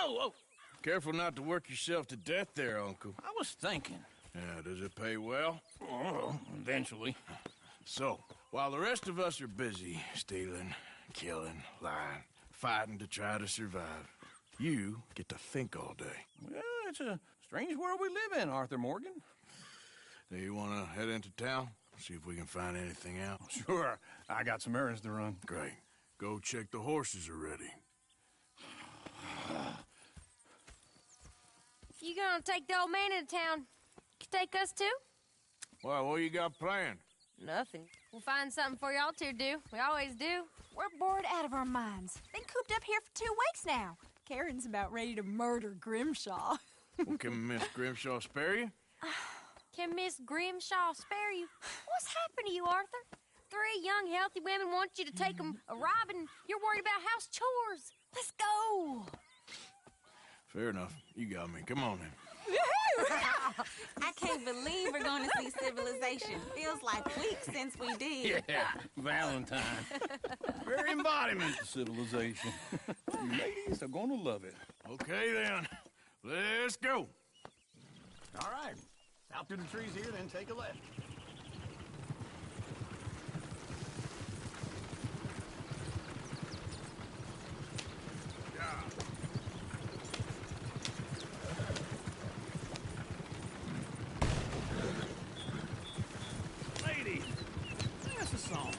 Oh, Careful not to work yourself to death there, Uncle. I was thinking. Yeah, does it pay well? Oh, eventually. So, while the rest of us are busy stealing, killing, lying, fighting to try to survive, you get to think all day. Well, it's a strange world we live in, Arthur Morgan. Do you want to head into town? See if we can find anything out? Sure, I got some errands to run. Great. Go check the horses are ready. You gonna take the old man into town? You take us too? Well, what you got planned? Nothing. We'll find something for y'all to do. We always do. We're bored out of our minds. Been cooped up here for 2 weeks now. Karen's about ready to murder Grimshaw. Well, can Miss Grimshaw spare you? Can Miss Grimshaw spare you? What's happened to you, Arthur? 3 young, healthy women want you to take them a robbing. You're worried about house chores. Let's go. Fair enough. You got me. Come on then. I can't believe we're going to see civilization. Feels like weeks since we did. Yeah, Valentine. Very embodiment of civilization. You ladies are gonna love it. Okay then. Let's go. All right. Out through the trees here, then take a left. Ladies, that's a song.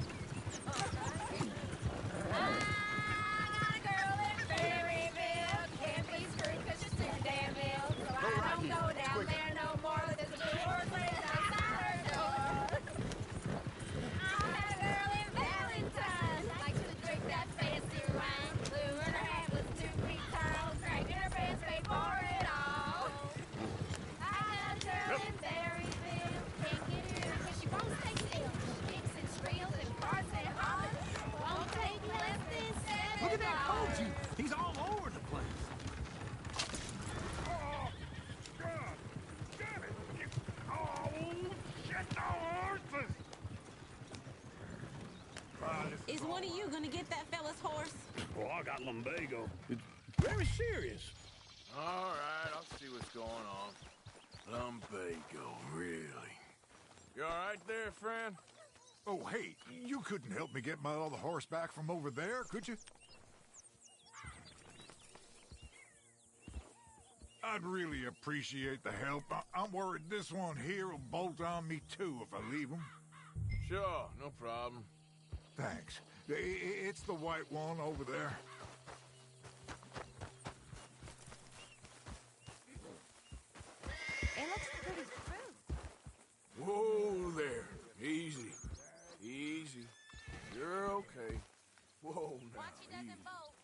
Look at that coach. He's all over the place. Oh, God! Damn it! Oh, shit, the horses! Is one of you going to get that fella's horse? Well, I got lumbago. It's very serious. All right, I'll see what's going on. Lumbago, really? You all right there, friend? Oh, hey, you couldn't help me get my other horse back from over there, could you? I'd really appreciate the help. I'm worried this one here will bolt on me too if I leave him. Sure, no problem. Thanks. It's the white one over there. It looks pretty smooth. Whoa there. Easy. Easy. You're okay. Whoa now. Watch he doesn't bolt.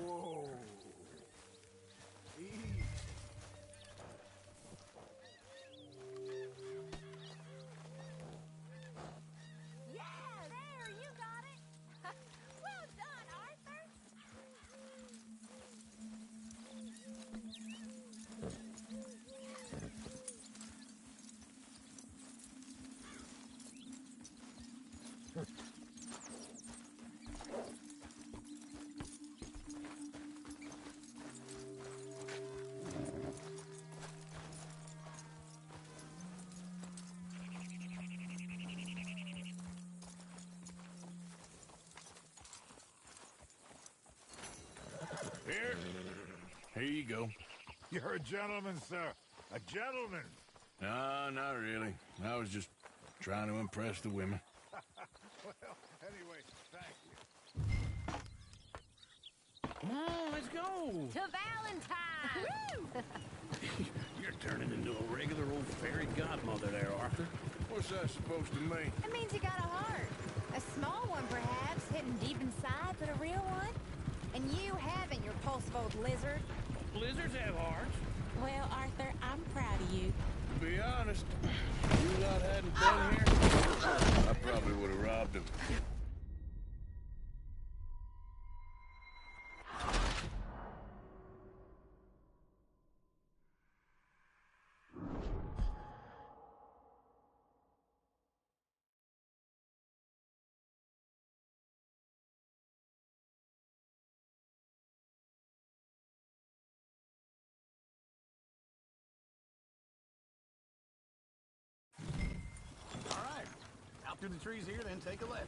Whoa. Easy. Yeah, there, you got it. Well done, Arthur. Here you go. You're a gentleman, sir. A gentleman. No, not really. I was just trying to impress the women. Well, anyway, thank you. Come on, let's go. To Valentine. You're turning into a regular old fairy godmother there, Arthur. What's that supposed to mean? It means you got a heart. A small one, perhaps, hidden deep inside, but a real one. And you haven't, you repulsive old lizard. Blizzards have hearts. Well, Arthur, I'm proud of you. To be honest, if you lot hadn't been here, I probably would have robbed him. Through the trees here, then take a left.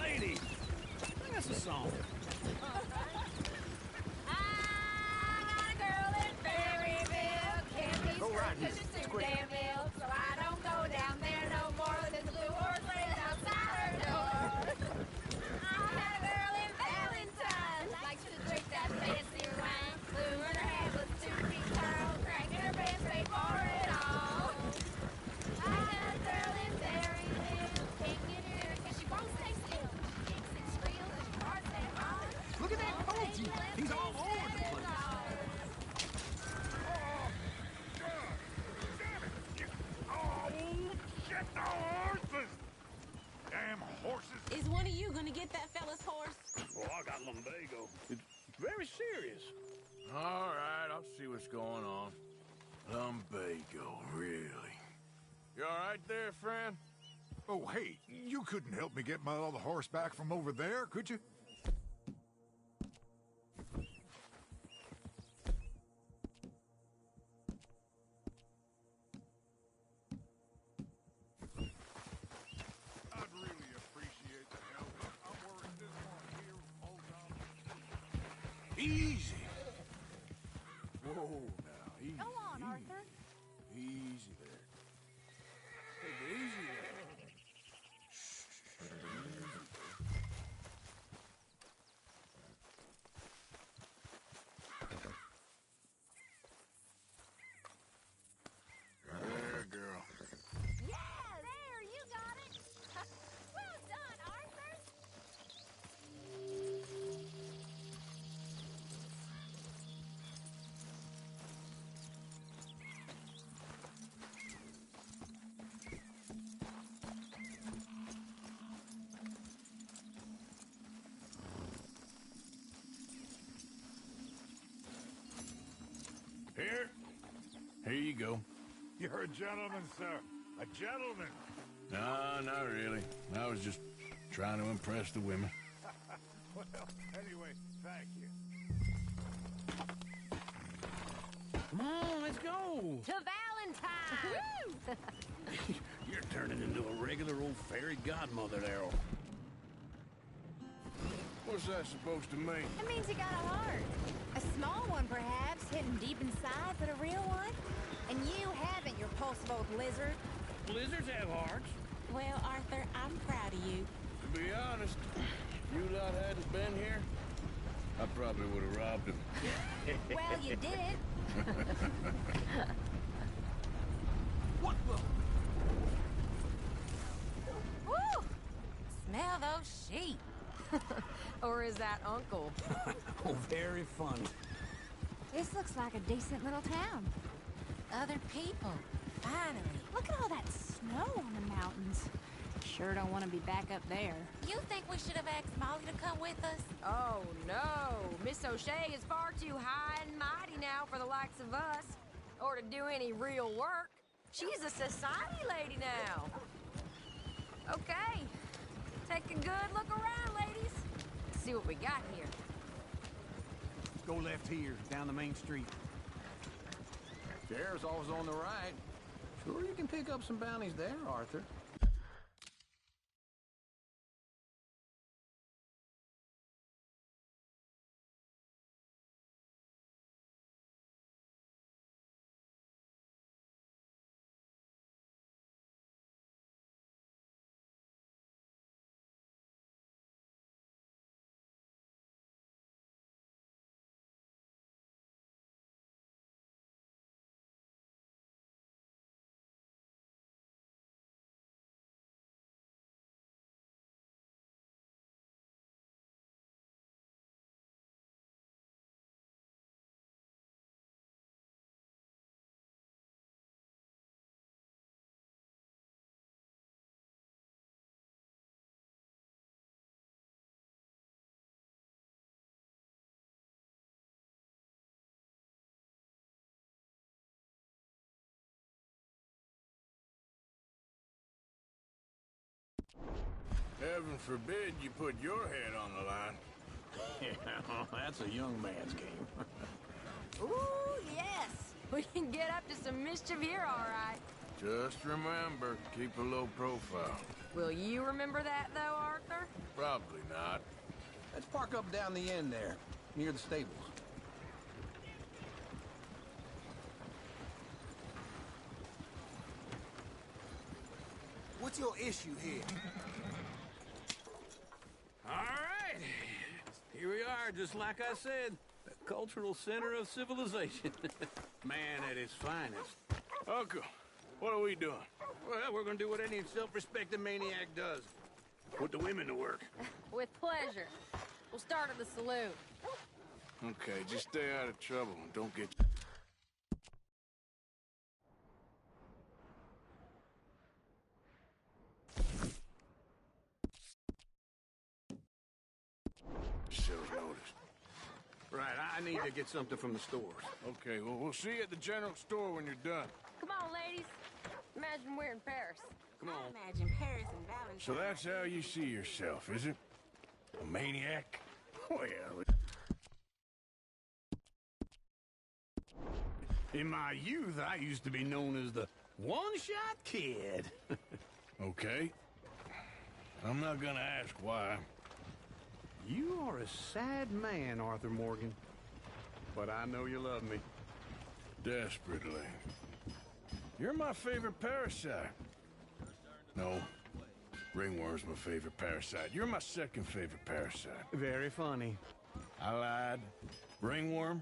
Lady, sing us a song. I got a girl in Berryville. Can't be screwed 'cause she's too damn ill. So I don't go down there no more. There's a blue horse waiting outside her door. I had a girl in Valentine. Likes to drink that fancy wine. Blue in her hair was 2 feet tall. Cracking her pants straight for it all. I got a girl in Berryville. Can't get her 'cause she won't stay still. She kicks and squeals and she farts at home. Look at that Poochie. He's all over the place. Oh, shit, the horses! Damn horses! Is one of you gonna get that fella's horse? Oh, I got lumbago. It's very serious. All right, I'll see what's going on. Lumbago, really? You all right there, friend? Oh, hey, you couldn't help me get my other horse back from over there, could you? I'd really appreciate the help. I'm worried this one here will hold on. Easy. Whoa, now, easy. Go on, easy. Arthur. Easy there. Take it easy there. There, girl. Yeah, there, you got it. Well done, Arthur. Here you go. You're a gentleman, sir. A gentleman. No, not really. I was just trying to impress the women. Well, anyway, thank you. Come on, let's go. To Valentine! You're turning into a regular old fairy godmother there. What's that supposed to mean? It means you got a heart. A small one, perhaps, hidden deep inside, but a real one. And you haven't, you repulsive old lizard. Blizzards have hearts. Well, Arthur, I'm proud of you. To be honest, if you lot hadn't been here, I probably would have robbed him. Well, you did. What the? Woo! Smell those sheep. Or is that Uncle? Oh, very funny. This looks like a decent little town. Other people. Finally. Look at all that snow on the mountains. Sure don't want to be back up there. You think we should have asked Molly to come with us? Oh, no. Miss O'Shea is far too high and mighty now for the likes of us. Or to do any real work. She's a society lady now. Okay. Take a good look around, ladies. See what we got here. Go left here, down the main street. Sheriff's always on the right. Sure you can pick up some bounties there, Arthur. Heaven forbid you put your head on the line. Yeah, that's a young man's game. Ooh, yes. We can get up to some mischief here, all right. Just remember, keep a low profile. Will you remember that, though, Arthur? Probably not. Let's park up down the end there, near the stables. What's your issue here? All right. Here we are, just like I said. The cultural center of civilization. Man at his finest. Uncle, what are we doing? Well, we're gonna do what any self-respecting maniac does. Put the women to work. With pleasure. We'll start at the saloon. Okay, just stay out of trouble and don't get... Show's noticed. Right, I need to get something from the stores. Okay, well, we'll see you at the general store when you're done. Come on, ladies. Imagine we're in Paris. Come I on. imagine Paris and Valentine. So that's how you see yourself, is it? A maniac? Well, in my youth, I used to be known as the one-shot kid. Okay. I'm not gonna ask why. You are a sad man, Arthur Morgan. But I know you love me. Desperately. You're my favorite parasite. No. Ringworm's my favorite parasite. You're my second favorite parasite. Very funny. I lied. Ringworm,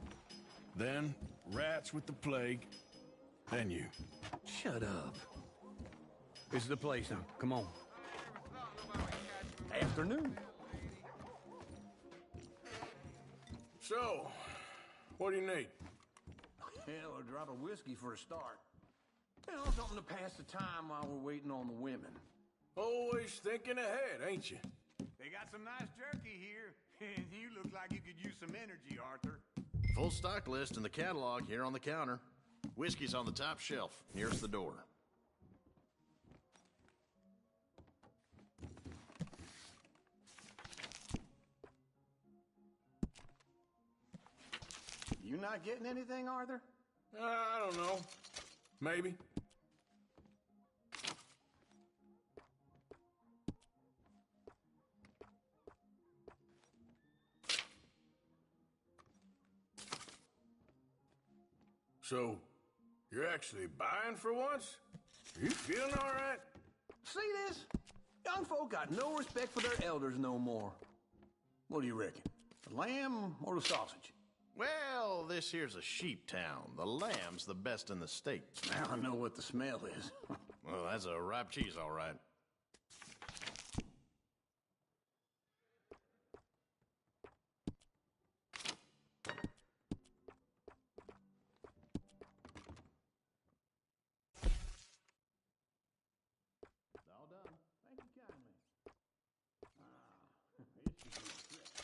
then rats with the plague, then you. Shut up. This is the place now. Come on. Afternoon. So, what do you need? Hell, a drop of whiskey for a start. You know, something to pass the time while we're waiting on the women. Always thinking ahead, ain't you? They got some nice jerky here, and you look like you could use some energy, Arthur. Full stock list in the catalog here on the counter. Whiskey's on the top shelf, nearest the door. You not getting anything, Arthur? I don't know. Maybe. So, you're actually buying for once? Are you feeling all right? See this? Young folk got no respect for their elders no more. What do you reckon? The lamb or the sausage? Well, this here's a sheep town. The lamb's the best in the state. Now I know what the smell is. Well, that's a ripe cheese, all right. All done. Thank you kindly. This should be a trip.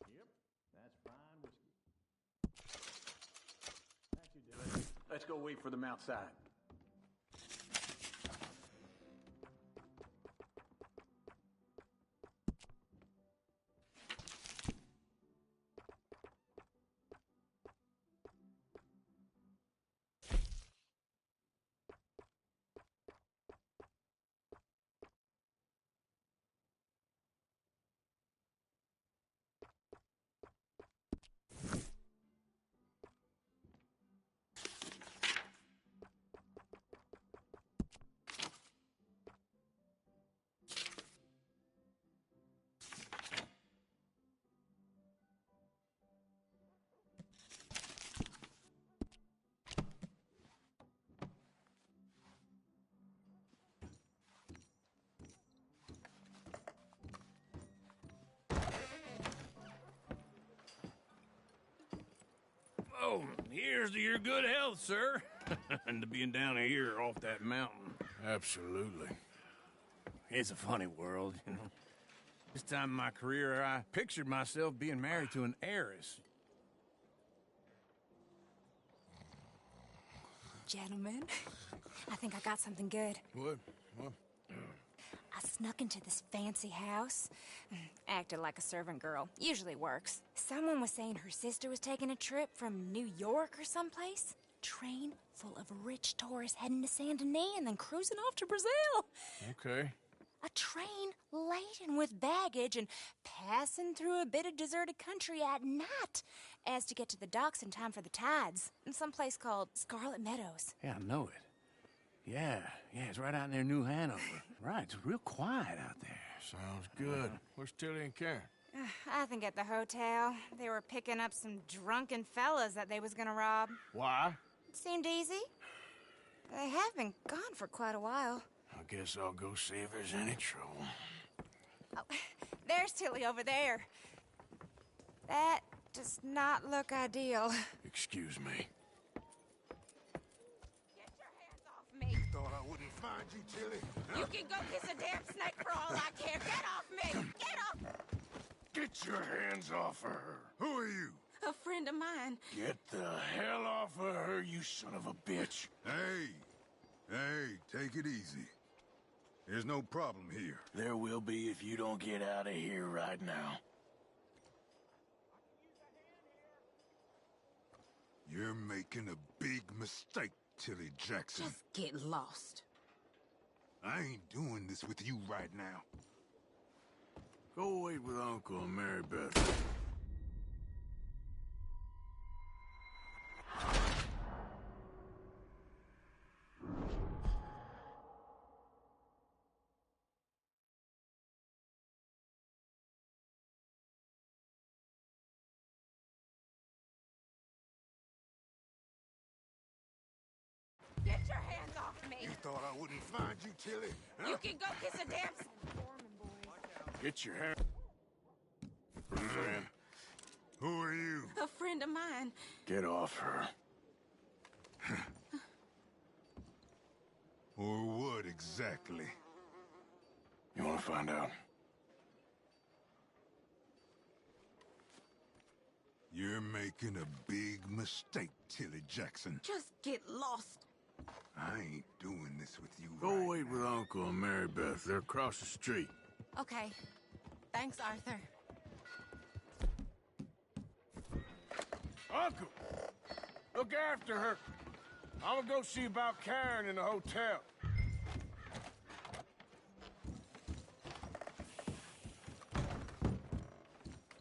Yep, that's fine whiskey. That should do it. Let's go wait for them outside. Oh, here's to your good health, sir. And to being down here off that mountain. Absolutely. It's a funny world, you know. This time in my career, I pictured myself being married to an heiress. Gentlemen, I think I got something good. What? What? I snuck into this fancy house. Acted like a servant girl. Usually works. Someone was saying her sister was taking a trip from New York or someplace. Train full of rich tourists heading to Saint Denis and then cruising off to Brazil. Okay. A train laden with baggage and passing through a bit of deserted country at night as to get to the docks in time for the tides in some place called Scarlet Meadows. Yeah, I know it. Yeah, it's right out near New Hanover. Right, it's real quiet out there. Sounds good. Where's Tilly and Karen? I think at the hotel. They were picking up some drunken fellas that they was gonna rob. Why? It seemed easy. They have been gone for quite a while. I guess I'll go see if there's any trouble. Oh, there's Tilly over there. That does not look ideal. Excuse me. Get your hands off me. Thought I wouldn't find you, Tilly. You can go kiss a damn snake for all I care. Get off me! Get off! Get your hands off of her. Who are you? A friend of mine. Get the hell off of her, you son of a bitch. Hey, take it easy. There's no problem here. There will be if you don't get out of here right now. You're making a big mistake, Tilly Jackson. Just get lost. I ain't doing this with you right now. Go wait with Uncle and Mary Beth. Get your hands off me! You thought I wouldn't find you, Tilly? Huh? You can go kiss a damn... Get your hands. Friend. Who are you? A friend of mine. Get off her. Or what exactly? You want to find out? You're making a big mistake, Tilly Jackson. Just get lost. I ain't doing this with you Go right wait with Uncle and Mary Beth. They're across the street. Okay. Thanks, Arthur. Uncle! Look after her. I'm gonna go see about Karen in the hotel.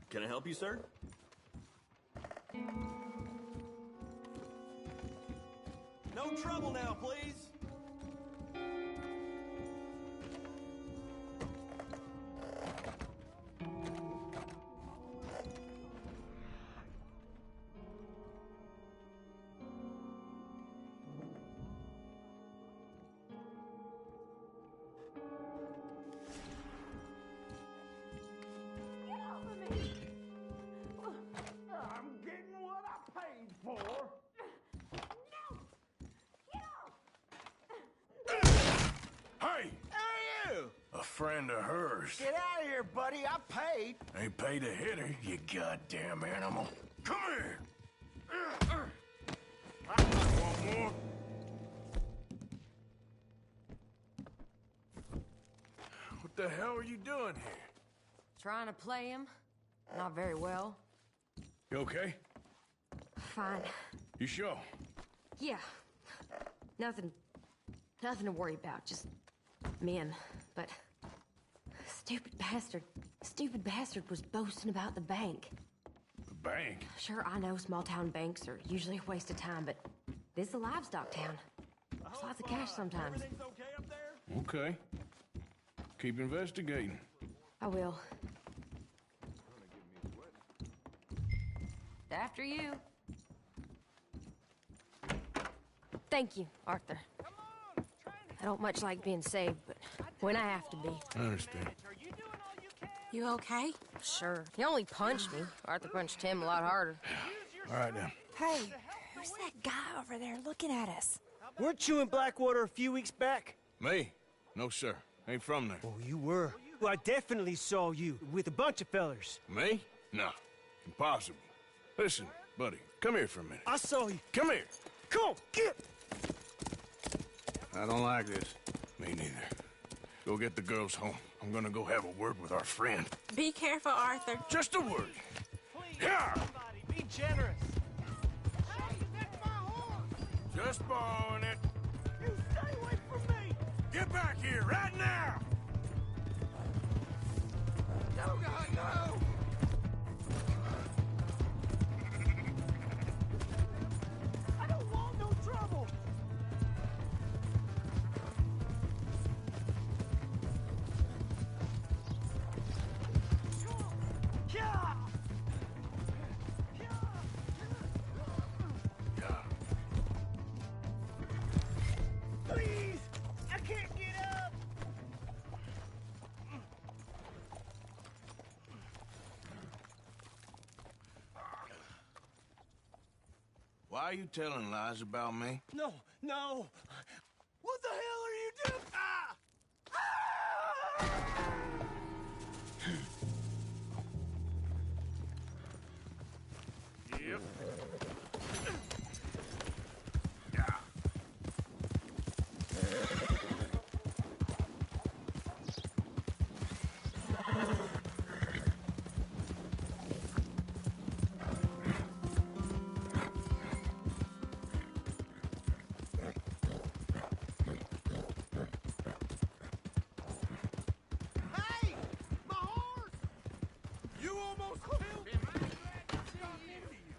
Can I help you, sir? No trouble now, please. I'm getting what I paid for. Hey! Hey, you! A friend of hers. Get out of here, buddy. I paid. Ain't paid to hit her, you goddamn animal. Come here! One more. What the hell are you doing here? Trying to play him. Not very well. You okay? Fine. You sure? Yeah. Nothing to worry about. Just men. But stupid bastard was boasting about the bank. The bank? Sure, I know small town banks are usually a waste of time, but this is a livestock town. There's lots of cash sometimes. Everything's okay up there? Okay. Keep investigating. I will. After you. Thank you, Arthur. I don't much like being saved, but when I have to be. I understand. You okay? Sure. He only punched me. Arthur punched him a lot harder. All right, then. Hey, who's that guy over there looking at us? Weren't you in Blackwater a few weeks back? Me? No, sir. Ain't from there. Oh, you were. Well, I definitely saw you with a bunch of fellers. Me? No. Impossible. Listen, buddy, come here for a minute. I saw you. Come here. Come on, get! I don't like this. Me neither. Go get the girls home. I'm gonna go have a word with our friend. Be careful, Arthur. Just a word. Please, Yeah. somebody, be generous. Hey, that's my horse! Just borrowing it. You stay away from me! Get back here right now! No, God, no! I don't want no trouble! Yeah! Please! I can't get up! Why are you telling lies about me? No, no! What the hell are you doing? Ah! Yep. Hey! My horse! You almost killed him. I'm glad to see you.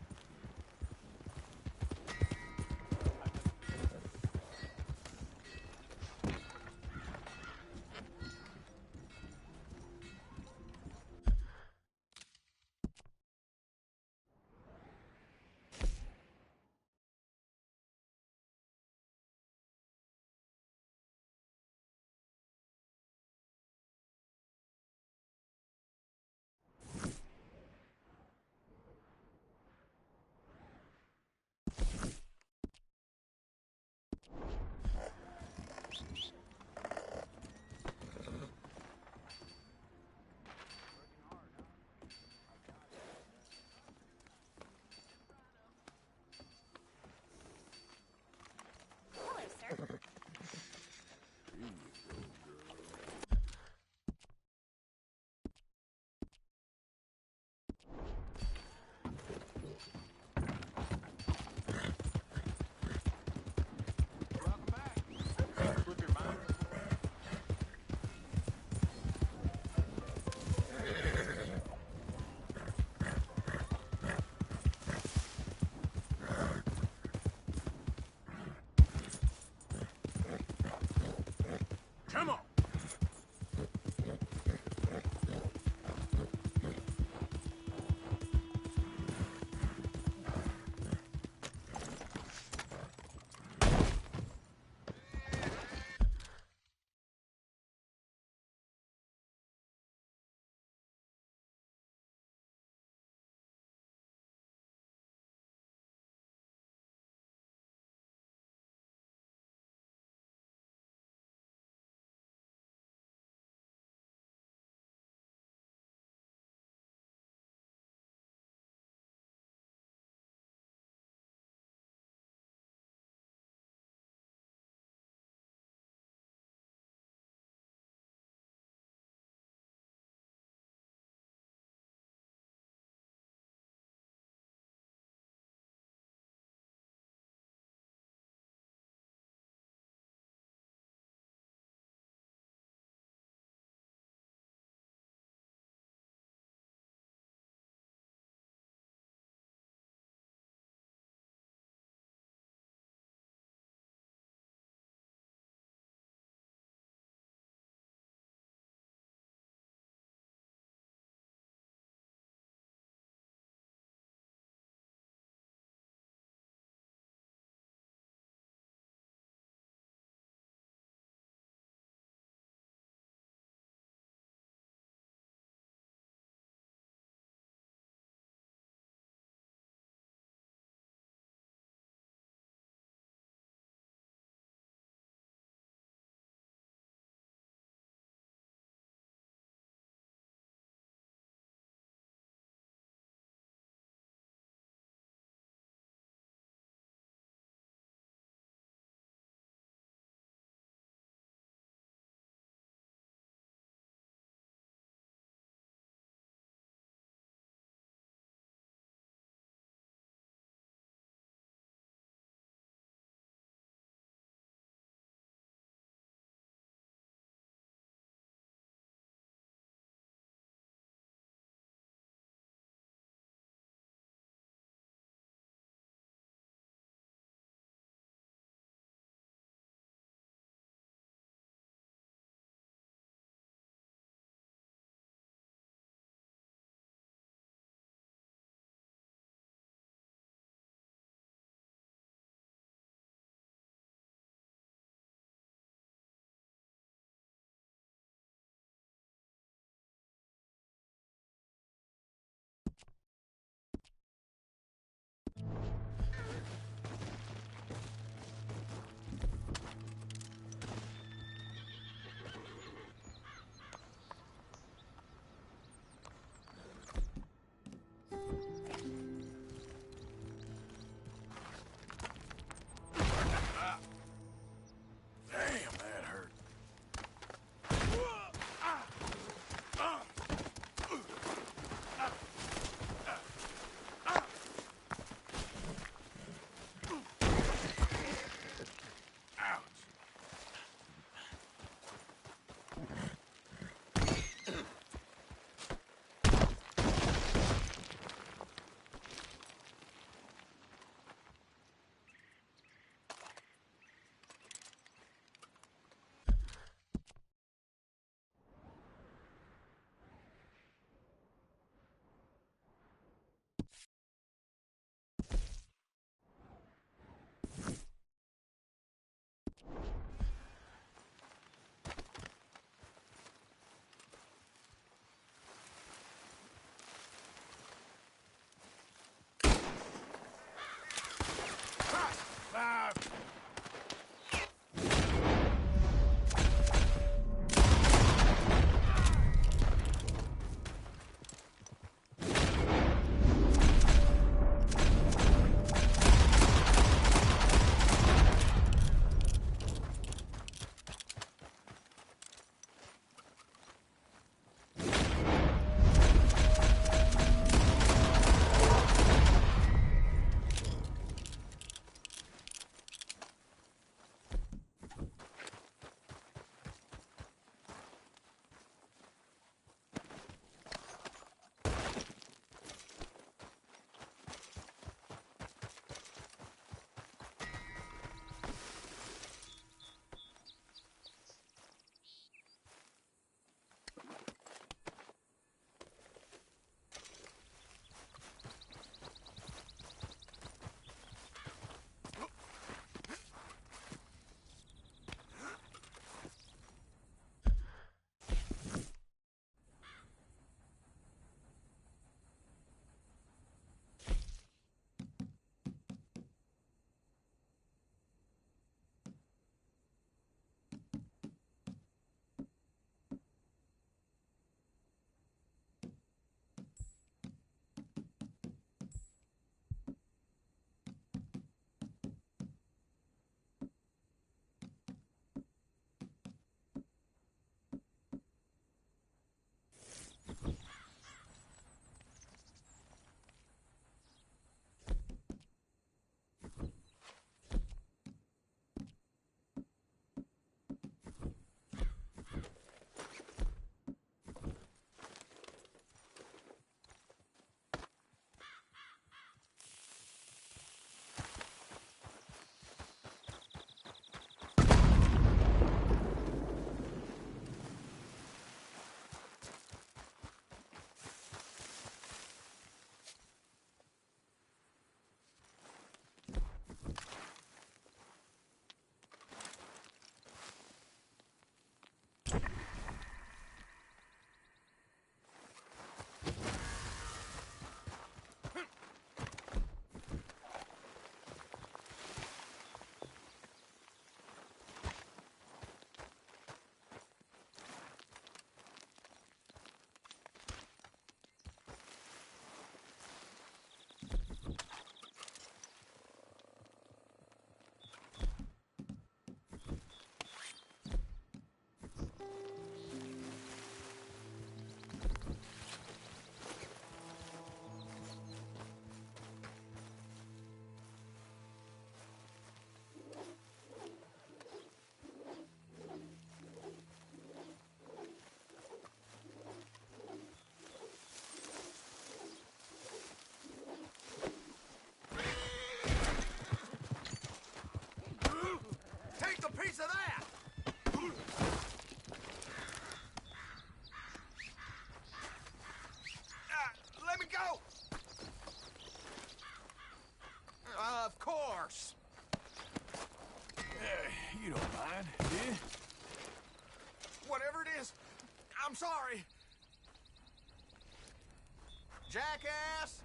Jackass!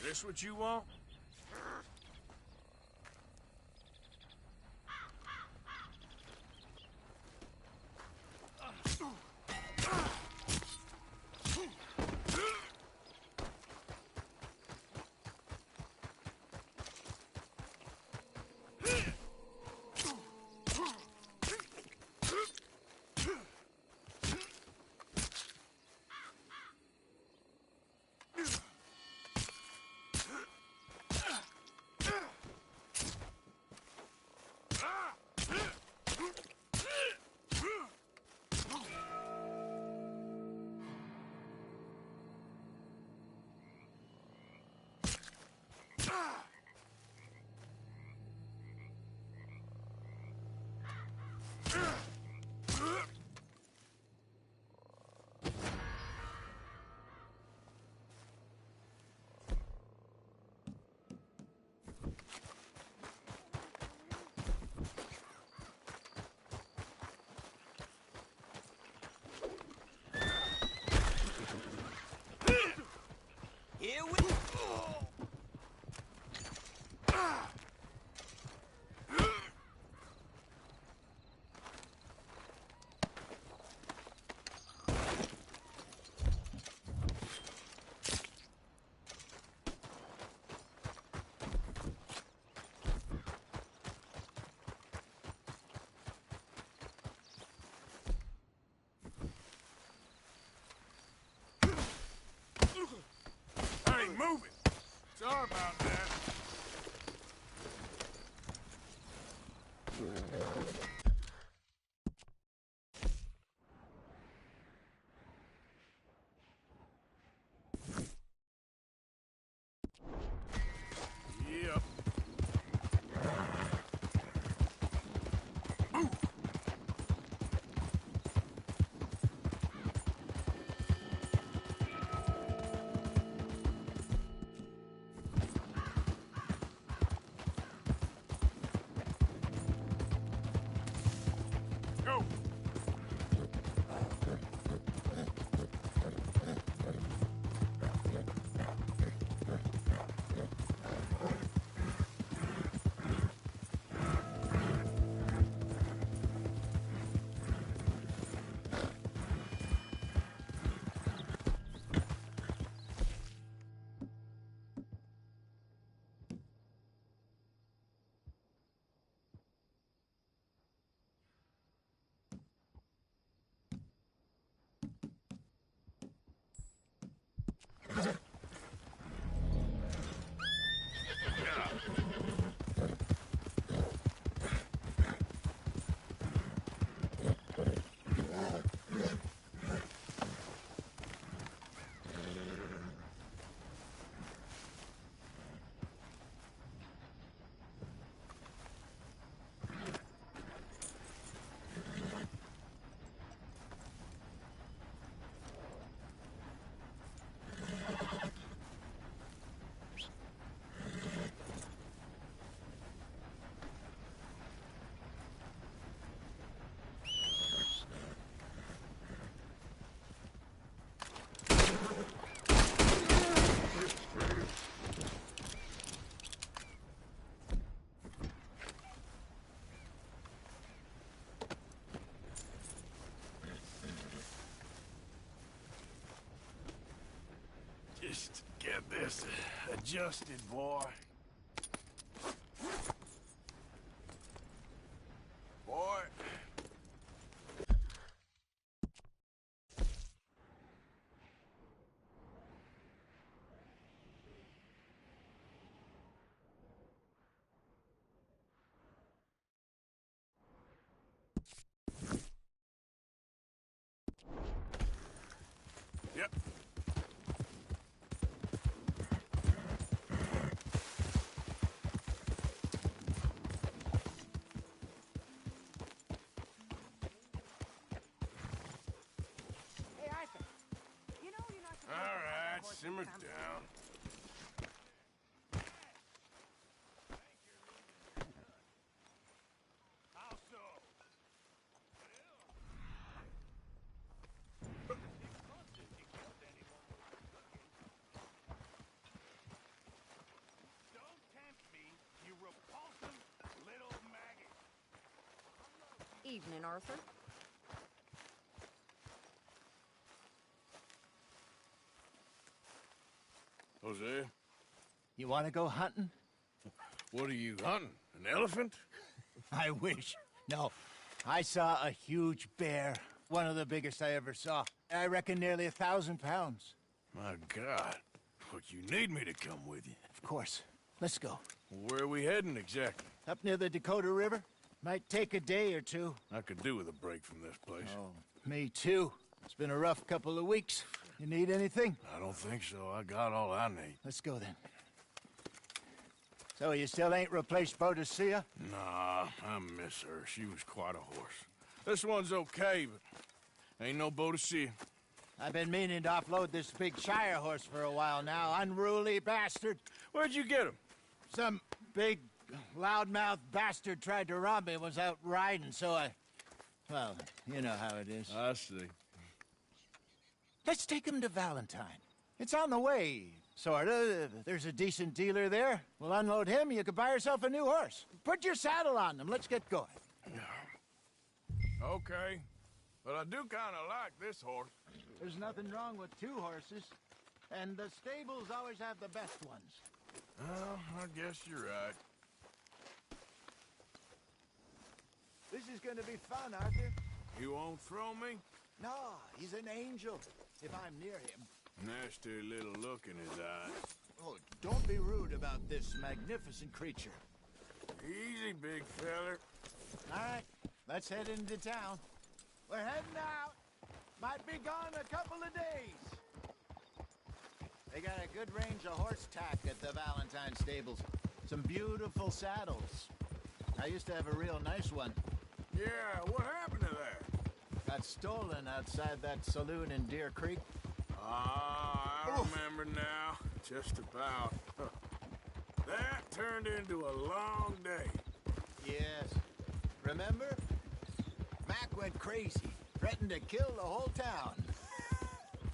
This what you want? Here we go. Hey, move it! Sorry about that. Yep. Go! Just get this adjusted, boy. Boy. Yep. Hey, Arthur. You know you're not supposed All to right, horse simmer come- down. How so? Evening, Arthur. Hosea, You want to go hunting? what are you hunting? An elephant? I wish. No. I saw a huge bear. One of the biggest I ever saw. I reckon nearly 1,000 pounds. My God. Look, you need me to come with you. Of course. Let's go. Where are we heading exactly? Up near the Dakota River. Might take a day or two. I could do with a break from this place. Oh, me too. It's been a rough couple of weeks. You need anything? I don't think so. I got all I need. Let's go then. So you still ain't replaced Boadicea? Nah, I miss her. She was quite a horse. This one's okay, but ain't no Boadicea. I've been meaning to offload this big Shire horse for a while now. Unruly bastard. Where'd you get him? Some big, loudmouth bastard tried to rob me and was out riding, so I... Well, you know how it is. I see. Let's take him to Valentine. It's on the way, sorta. There's a decent dealer there. We'll unload him, you could buy yourself a new horse. Put your saddle on him, let's get going. Okay. But I do kind of like this horse. There's nothing wrong with two horses. And the stables always have the best ones. Well, I guess you're right. This is gonna be fun, Arthur. You won't throw me? No, he's an angel, if I'm near him. Nasty little look in his eyes. Oh, don't be rude about this magnificent creature. Easy, big feller. All right, let's head into town. We're heading out. Might be gone a couple of days. They got a good range of horse tack at the Valentine stables. Some beautiful saddles. I used to have a real nice one. Yeah, what happened to that? Got stolen outside that saloon in Deer Creek. Ah, I remember now. Just about. That turned into a long day. Yes. Remember? Mac went crazy, threatened to kill the whole town.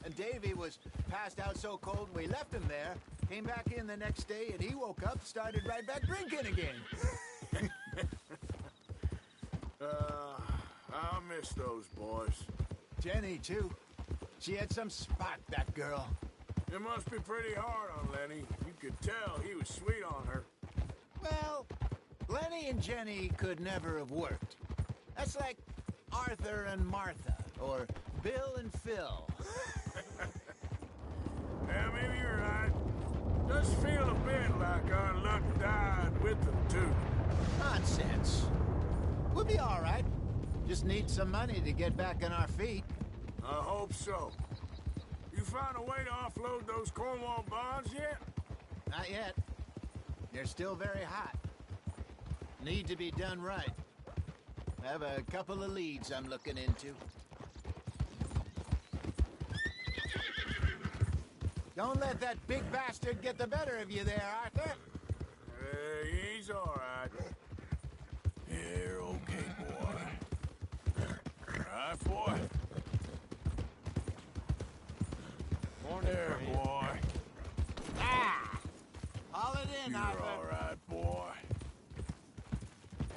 And Davy was passed out so cold we left him there, came back in the next day, and he woke up, started right back drinking again. I miss those boys. Jenny, too. She had some spot, that girl. It must be pretty hard on Lenny. You could tell he was sweet on her. Well, Lenny and Jenny could never have worked. That's like Arthur and Martha, or Bill and Phil. Yeah, maybe you're right. Does feel a bit like our luck died with them, too. Nonsense. We'll be all right. Just need some money to get back on our feet. I hope so. You find a way to offload those Cornwall bonds yet? Not yet. They're still very hot. Need to be done right. I have a couple of leads I'm looking into. Don't let that big bastard get the better of you there, Arthur. He's all right. You're okay, boy. All right, boy. There, boy. Ah! Haul it in, You're Arthur. all right, boy.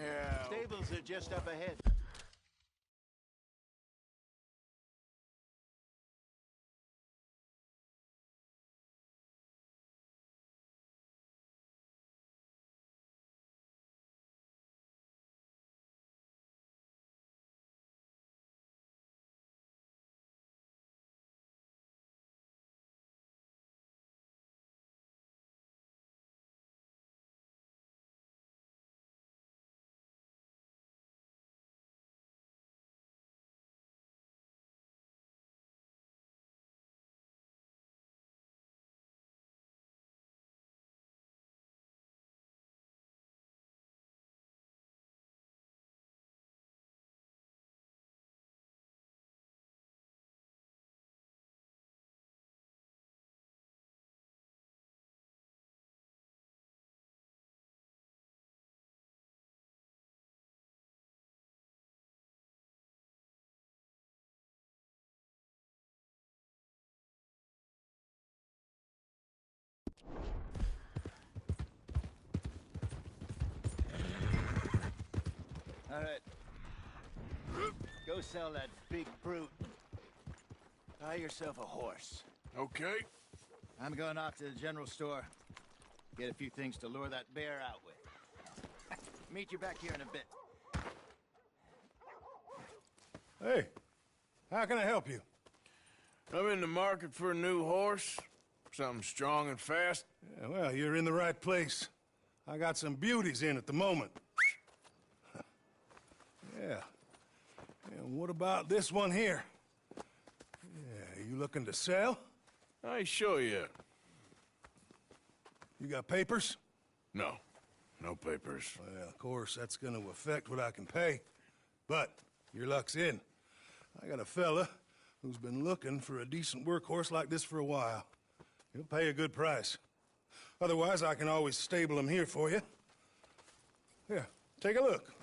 Yeah. Stables are just up ahead. All right. Go sell that big brute. Buy yourself a horse. Okay. I'm going off to the general store. Get a few things to lure that bear out with. Meet you back here in a bit. Hey, how can I help you? I'm in the market for a new horse. Something strong and fast. Yeah, well, you're in the right place. I got some beauties in at the moment. Yeah. And what about this one here? Yeah, you looking to sell? I ain't sure yet. You got papers? No. No papers. Well, of course, that's gonna affect what I can pay. But your luck's in. I got a fella who's been looking for a decent workhorse like this for a while. He'll pay a good price. Otherwise, I can always stable him here for you. Here, take a look.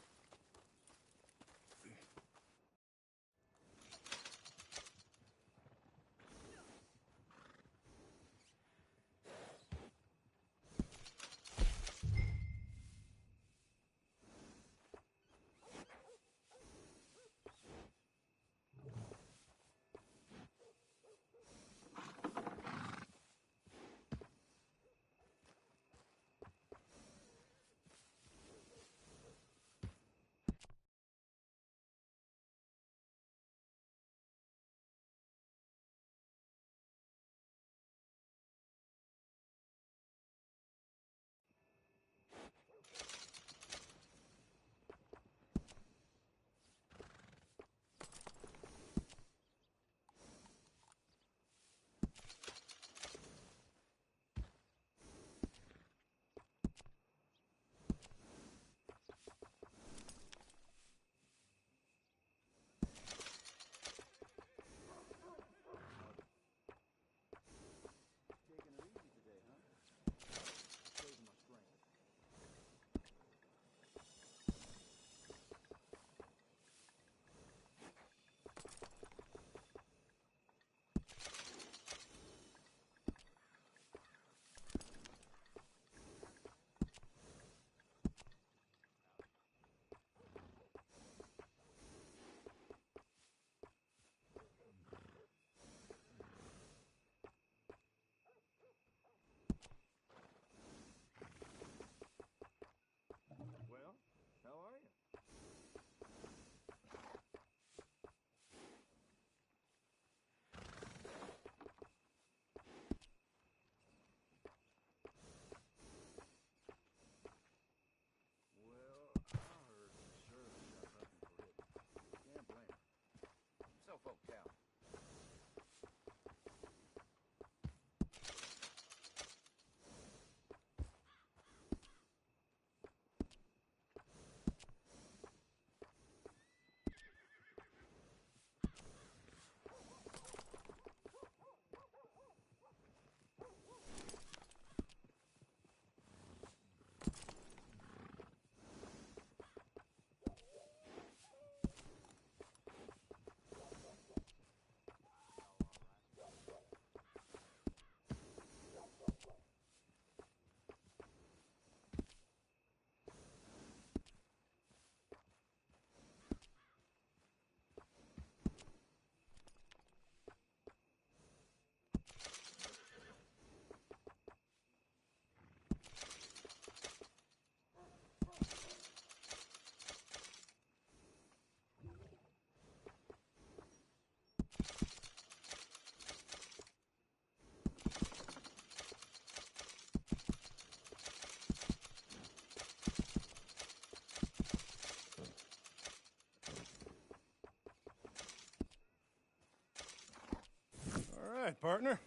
right, partner.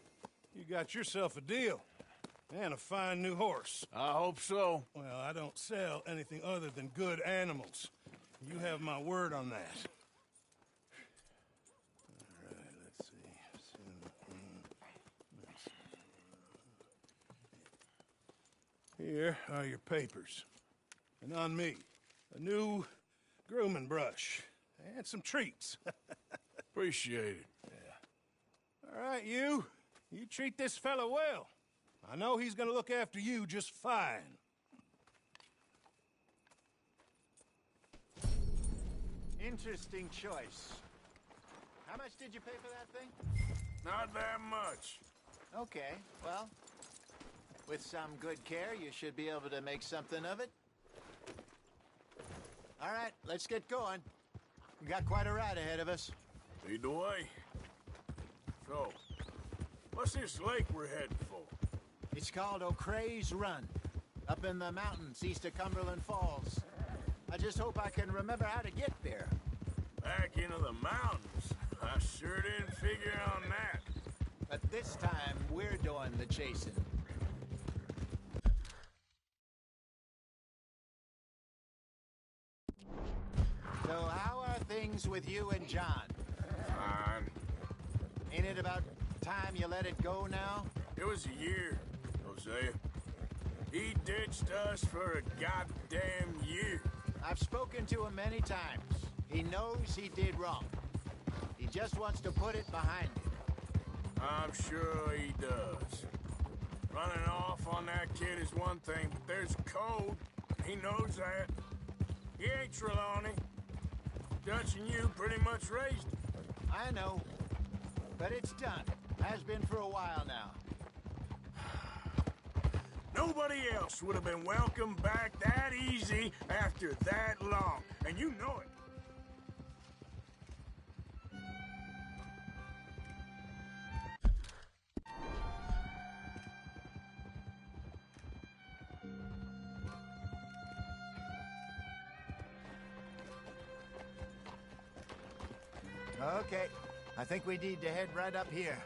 You got yourself a deal. And a fine new horse. I hope so. Well, I don't sell anything other than good animals. You have my word on that. All right, let's see. Here are your papers. And on me, a new grooming brush. And some treats. Appreciate it. Yeah. All right, you. You treat this fella well. I know he's gonna look after you just fine. Interesting choice. How much did you pay for that thing? Not that much. Okay, well, with some good care, you should be able to make something of it. All right, let's get going. We got quite a ride ahead of us. Lead the way. So, what's this lake we're heading for? It's called O'Creagh's Run, up in the mountains east of Cumberland Falls. I just hope I can remember how to get there. Back into the mountains? I sure didn't figure on that. But this time, we're doing the chasing. So how are things with you and John? Fine. Ain't it about time you let it go now? It was a year, Hosea. He ditched us for a goddamn year. I've spoken to him many times. He knows he did wrong. He just wants to put it behind him. I'm sure he does. Running off on that kid is one thing, but there's code. He knows that. He ain't Trelawney. Dutch and you pretty much raised him. I know. But it's done. Has been for a while now. Nobody else would have been welcomed back that easy after that long. And you know it. Okay. I think we need to head right up here.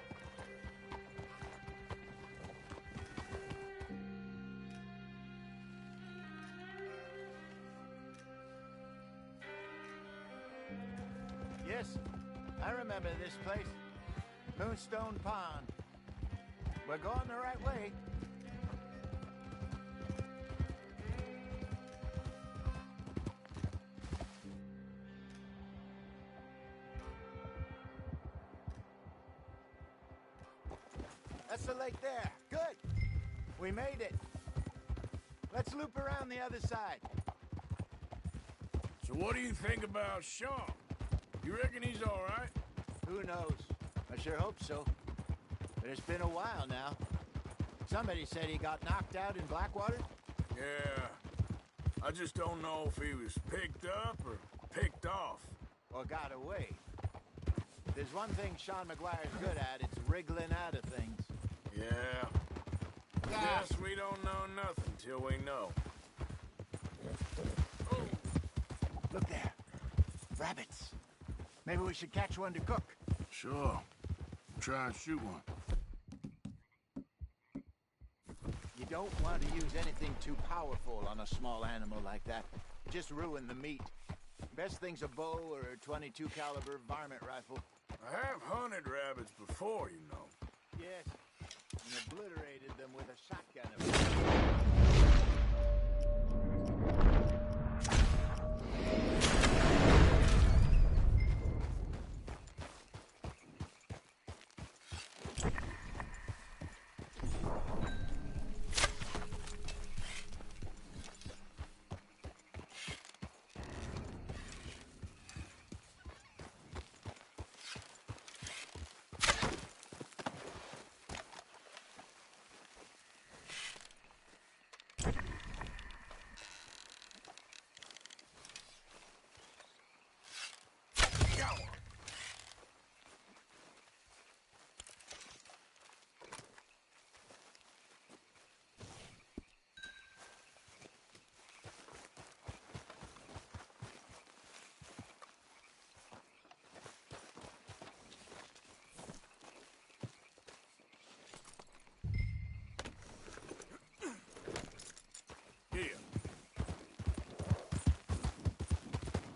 Yes, I remember this place. Moonstone Pond. We're going the right way. That's the lake there. Good. We made it. Let's loop around the other side. So what do you think about Sean? You reckon he's all right? Who knows? I sure hope so. But it's been a while now. Somebody said he got knocked out in Blackwater? Yeah. I just don't know if he was picked up or picked off. Or got away. If there's one thing Sean McGuire's good at, it's wriggling out of things. Yeah. Guess we don't know nothing till we know. Oh. Look there. Rabbits. Maybe we should catch one to cook. Sure. Try and shoot one. You don't want to use anything too powerful on a small animal like that. Just ruin the meat. Best thing's a bow or a .22 caliber varmint rifle. I have hunted rabbits before, you know. Yes, and obliterated them with a shotgun. Here.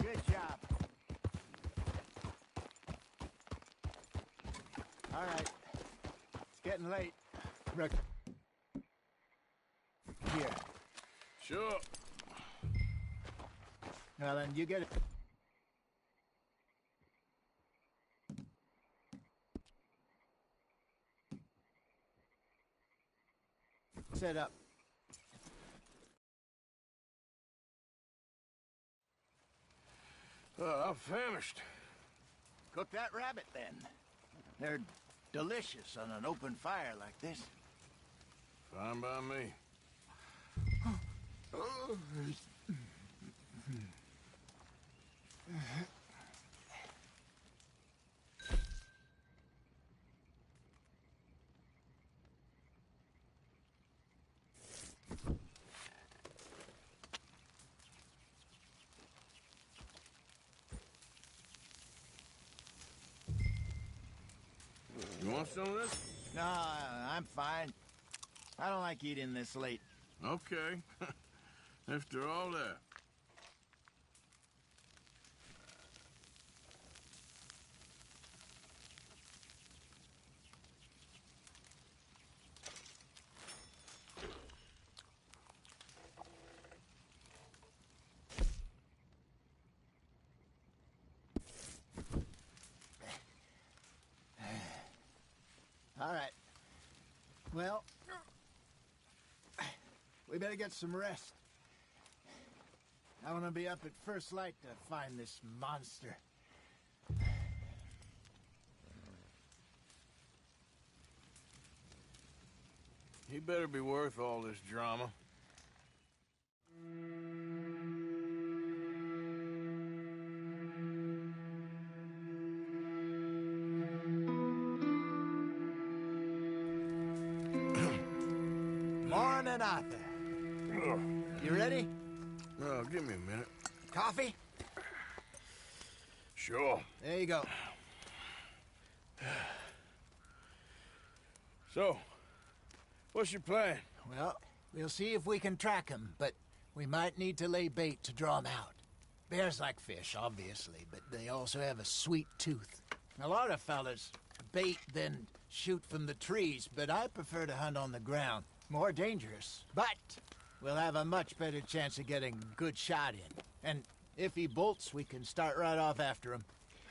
Good job. All right. It's getting late. Here. Sure. Now then, you get it. Set up. I'm famished. Cook that rabbit, then. They're delicious on an open fire like this. Fine by me. You want some of this? No, I'm fine. I don't like eating this late. Okay. After all that. All right. Well, we better get some rest. I want to be up at first light to find this monster. He better be worth all this drama. Morning, Arthur. You ready? Oh, give me a minute. Coffee? Sure. There you go. So, what's your plan? Well, we'll see if we can track him, but we might need to lay bait to draw him out. Bears like fish, obviously, but they also have a sweet tooth. A lot of fellas bait, then shoot from the trees, but I prefer to hunt on the ground. More dangerous, but we'll have a much better chance of getting a good shot in. And if he bolts, we can start right off after him.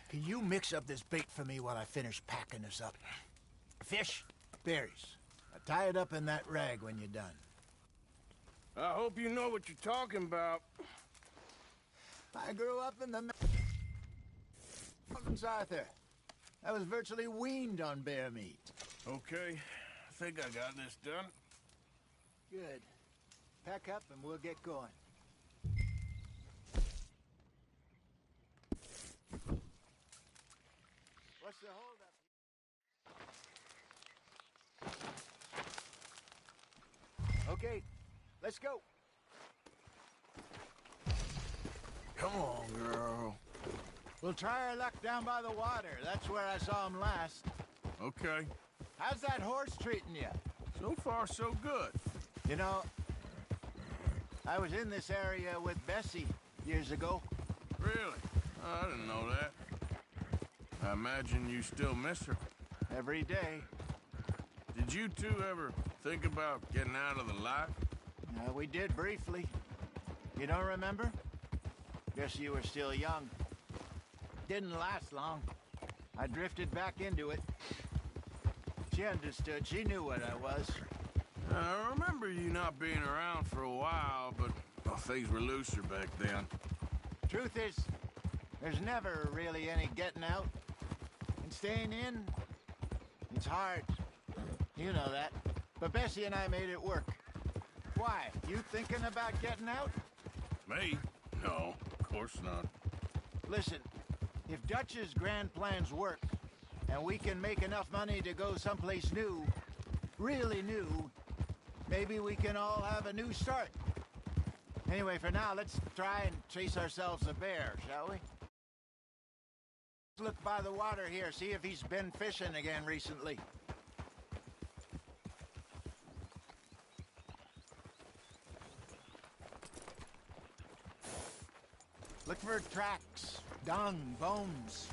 Can you mix up this bait for me while I finish packing this up? Fish, berries. Tie it up in that rag when you're done. I hope you know what you're talking about. I grew up in the mountains, Arthur. I was virtually weaned on bear meat. Okay, I think I got this done. Good. Pack up and we'll get going. What's the holdup? Okay, let's go. Come on, girl. We'll try our luck down by the water. That's where I saw him last. Okay. How's that horse treating you? So far, so good. You know, I was in this area with Bessie years ago. Really? I didn't know that. I imagine you still miss her. Every day. Did you two ever think about getting out of the life? We did briefly. You don't remember? Guess you were still young. Didn't last long. I drifted back into it. She understood. She knew what I was. I remember you not being around for a while, but well, things were looser back then. Truth is, there's never really any getting out. And staying in, it's hard. You know that. But Bessie and I made it work. Why? You thinking about getting out? Me? No, of course not. Listen, if Dutch's grand plans work, and we can make enough money to go someplace new, really new, maybe we can all have a new start. Anyway, for now, let's try and chase ourselves a bear, shall we? Let's look by the water here, see if he's been fishing again recently. Look for tracks, dung, bones,